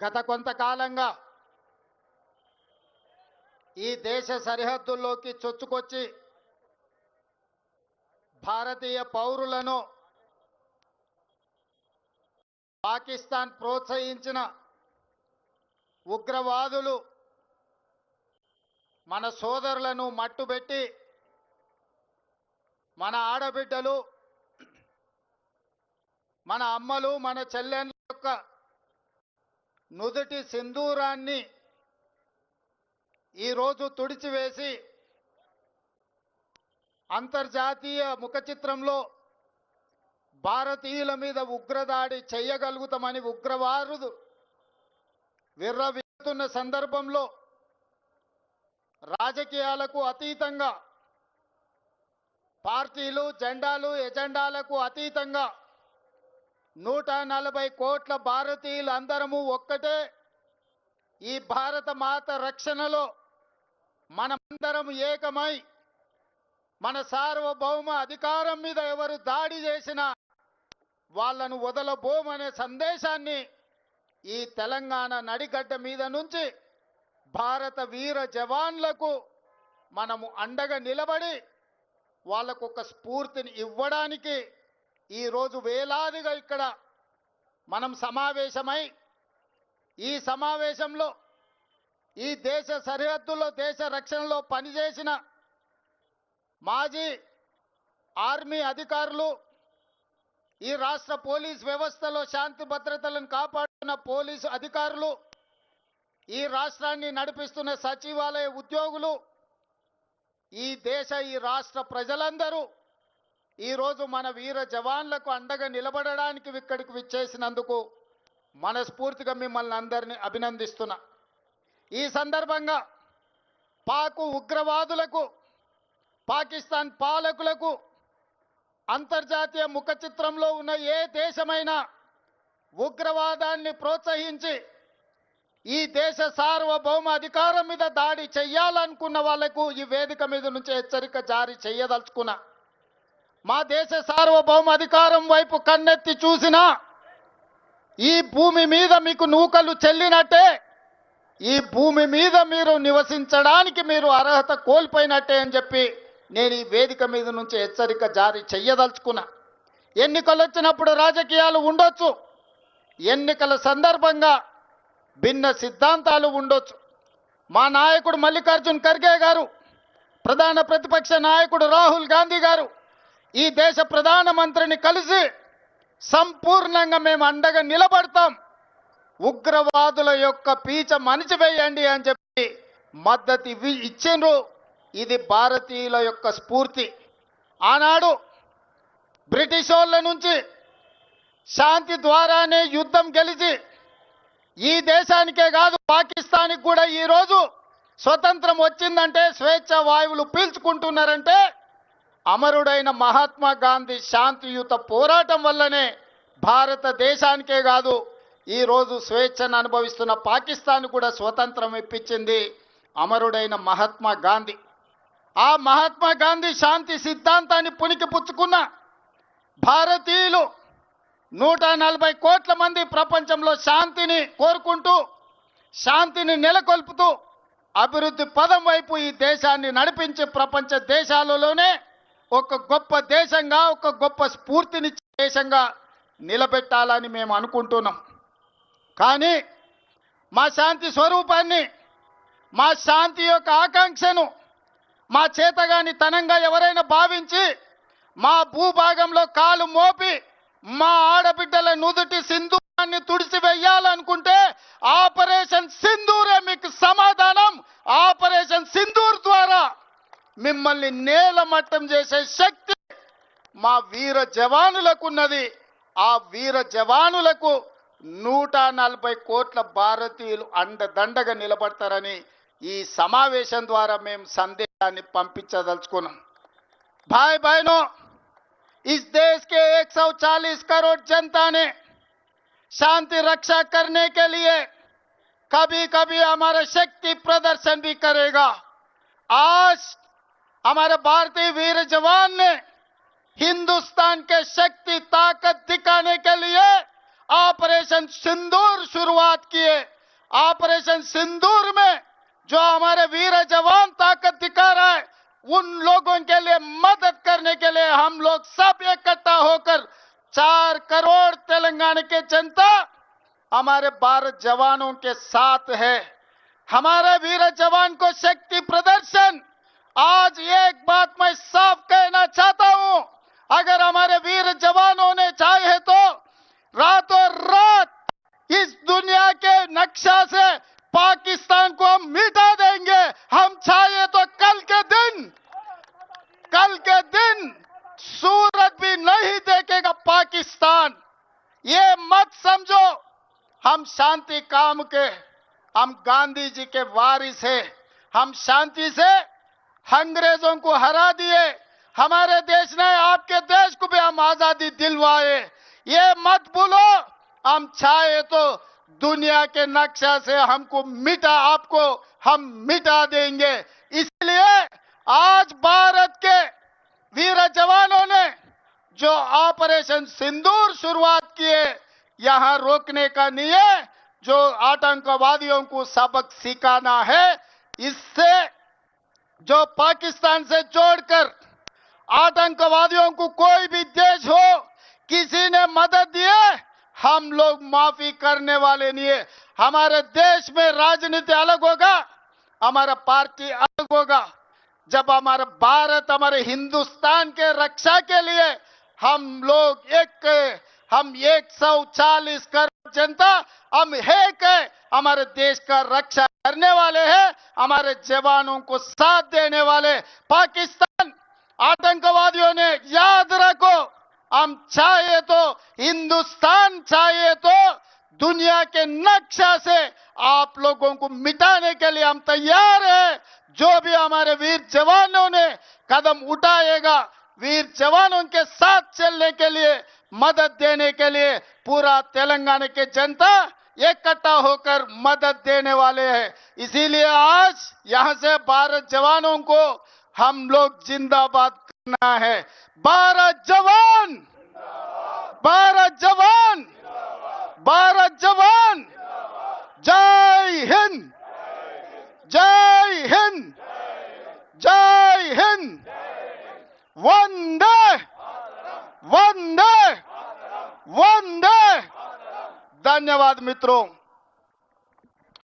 గత కొంతకాలంగా ఈ దేశ సరిహద్దుల్లోకి చొచ్చుకొచ్చి భారతీయ పౌరులను పాకిస్తాన్ ప్రోత్సహించిన ఉగ్రవాదులు మన సోదరులను మట్టుబెట్టి మన ఆడబిడ్డలు మన అమ్మలు మన చెల్లెళ్ళ యొక్క నుదుటి సింధూరాన్ని ఈరోజు తుడిచివేసి అంతర్జాతీయ ముఖచిత్రంలో భారతీయుల మీద ఉగ్రదాడి చేయగలుగుతామని ఉగ్రవాదులు విర్రవీగుతున్న సందర్భంలో రాజకీయాలకు అతీతంగా పార్టీలు జెండాలు ఎజెండాలకు అతీతంగా 140 కోట్ల భారతీయులు అందరము ఒక్కటే ఈ భారత మాత రక్షణలో మనమందరం ఏకమై మన సార్వభౌమ అధికారం మీద ఎవరు దాడి చేసినా వాళ్ళను వదలబోమనే సందేశాన్ని ఈ తెలంగాణ నడిగడ్డ మీద నుంచి భారత వీర జవాన్లకు మనము అండగా నిలబడి వాళ్ళకు ఒక స్ఫూర్తిని ఇవ్వడానికి ఈరోజు వేలాదిగా ఇక్కడ మనం సమావేశమై ఈ సమావేశంలో ఈ దేశ సరిహద్దుల్లో దేశ రక్షణలో పనిచేసిన మాజీ ఆర్మీ అధికారులు ఈ రాష్ట్ర పోలీస్ వ్యవస్థలో శాంతి భద్రతలను కాపాడుతున్న పోలీసు అధికారులు ఈ రాష్ట్రాన్ని నడిపిస్తున్న సచివాలయ ఉద్యోగులు ఈ రాష్ట్ర ప్రజలందరూ ఈరోజు మన వీర జవాన్లకు అండగా నిలబడడానికి ఇక్కడికి విచ్చేసినందుకు మనస్ఫూర్తిగా మిమ్మల్ని అందరినీ అభినందిస్తున్నా. ఈ సందర్భంగా పాక్ ఉగ్రవాదులకు పాకిస్తాన్ పాలకులకు అంతర్జాతీయ ముఖచిత్రంలో ఉన్న ఏ దేశమైనా ఉగ్రవాదాన్ని ప్రోత్సహించి ఈ దేశ సార్వభౌమ అధికారం మీద దాడి చెయ్యాలనుకున్న వాళ్లకు ఈ వేదిక మీద నుంచి హెచ్చరిక జారీ చేయదలుచుకున్నా. మా దేశ సార్వభౌమ అధికారం వైపు కన్నెత్తి చూసినా ఈ భూమి మీద మీకు నూకలు చెల్లినట్టే, ఈ భూమి మీద మీరు నివసించడానికి మీరు అర్హత కోల్పోయినట్టే అని చెప్పి నేను ఈ వేదిక మీద నుంచి హెచ్చరిక జారీ చెయ్యదలుచుకున్నా. ఎన్నికలు వచ్చినప్పుడు రాజకీయాలు ఉండొచ్చు, ఎన్నికల సందర్భంగా భిన్న సిద్ధాంతాలు ఉండొచ్చు. మా నాయకుడు మల్లికార్జున్ ఖర్గే గారు, ప్రధాన ప్రతిపక్ష నాయకుడు రాహుల్ గాంధీ గారు ఈ దేశ ప్రధానమంత్రిని కలిసి సంపూర్ణంగా మేము అండగా నిలబడతాం, ఉగ్రవాదుల యొక్క పీచ మణిచివేయండి అని చెప్పి మద్దతు ఇచ్చిండ్రు. ఇది భారతీయుల యొక్క స్ఫూర్తి. ఆనాడు బ్రిటిష్ వాళ్ళ నుంచి శాంతి ద్వారానే యుద్ధం గెలిచి ఈ దేశానికే కాదు పాకిస్తాన్కి కూడా ఈరోజు స్వతంత్రం వచ్చిందంటే, స్వేచ్ఛ వాయువులు పీల్చుకుంటున్నారంటే అమరుడైన మహాత్మా గాంధీ శాంతియుత పోరాటం వల్లనే భారతదేశానికే కాదు ఈరోజు స్వేచ్ఛను అనుభవిస్తున్న పాకిస్తాన్ కూడా స్వతంత్రం ఇప్పించింది అమరుడైన మహాత్మా గాంధీ. ఆ మహాత్మా గాంధీ శాంతి సిద్ధాంతాన్ని పుణికిపుచ్చుకున్న భారతీయులు 140 కోట్ల మంది ప్రపంచంలో శాంతిని కోరుకుంటూ శాంతిని నెలకొల్పుతూ అభివృద్ధి పదం వైపు ఈ దేశాన్ని నడిపించి ప్రపంచ దేశాలలోనే ఒక గొప్ప దేశంగా, ఒక గొప్ప స్ఫూర్తినిచ్చే దేశంగా నిలబెట్టాలని మేము అనుకుంటున్నాం. కానీ మా శాంతి స్వరూపాన్ని, మా శాంతి యొక్క ఆకాంక్షను మా చేతగాని తనంగా ఎవరైనా భావించి మా భూభాగంలో కాలు మోపి మా ఆడబిడ్డల నుదుటి సింధూరాన్ని తుడిచివేయాలనుకుంటే ఆపరేషన్ సింధూరే మీకు సమాధానం. ఆపరేషన్ సింధూర్ ద్వారా మిమ్మల్ని నేలమట్టం చేసే శక్తి మా వీర జవానులకు ఉన్నది. ఆ వీర జవానులకు 140 కోట్ల భారతీయులు అండదండగా నిలబడతారని ఈ సమావేశం ద్వారా మేము సందేశాన్ని పంపించదలుచుకున్నాం. भाई बहनों, इस देश के 140 करोड़ जनता ने शांति रक्षा करने के लिए कभी कभी हमारा शक्ति प्रदर्शन भी करेगा. आज हमारे भारतीय वीर जवान ने हिंदुस्तान के शक्ति ताकत दिखाने के लिए ऑपरेशन ऑपरेशन सिंदूर शुरुआत किए। ऑपरेशन सिंदूर में जो हमारे वीर जवान ताकत दिखा रहा है, उन लोगों के लिए मदद करने के लिए हम लोग सब इकट्ठा होकर 4 करोड़ तेलंगाना के जनता हमारे भारत जवानों के साथ है। हमारे वीर जवान को शक्ति प्रदर्शन। आज एक बात मैं साफ कहना चाहता हूं, अगर हमारे वीर जवानों ने चाहे तो रातों रात इस दुनिया के नक्शा से पाकिस्तान को हम मिटा देंगे। हम चाहे तो कल के दिन सूरत भी नहीं देखेगा पाकिस्तान। ये मत समझो हम शांति काम के, हम गांधी जी के वारिस हैं। हम शांति से अंग्रेजों को हरा दिए। हमारे देश ने, आपके देश को भी हम आजादी दिलवाए। ये मत भूलो, हम चाहे तो दुनिया के नक्शा से आपको हम मिटा देंगे। इसलिए आज भारत के वीर जवानों ने जो ऑपरेशन सिंदूर शुरुआत किए, यहां रोकने का नहीं है, जो आतंकवादियों को सबक सिखाना है। इससे जो पाकिस्तान से जोड़कर आतंकवादियों को कोई भी देश हो, किसी ने मदद दिए, हम लोग माफी करने वाले नहीं है। हमारे देश में राजनीति अलग होगा, हमारा पार्टी अलग होगा। जब हमारा भारत, हमारे हिंदुस्तान के रक्षा के लिए हम 140 करोड़ जनता हम हमारे देश का रक्षा करने वाले हैं, हमारे जवानों को साथ देने वाले। पाकिस्तान आतंकवादियों ने, याद रखो, हम चाहे तो हिंदुस्तान चाहे तो दुनिया के नक्शा से आप लोगों को मिटाने के लिए हम तैयार हैं। जो भी हमारे वीर जवानों ने कदम उठाएगा, वीर जवानों के साथ चलने के लिए, मदद देने के लिए पूरा तेलंगाना के जनता इकट्ठा होकर मदद देने वाले हैं। इसीलिए आज यहां से भारत जवानों को हम लोग जिंदाबाद करना है। भारत जवान, भारत जवान, भारत जवान। जय हिंद, जय हिंद, जय हिंद। वंदे वंदे वंदे। धन्यवाद मित्रों।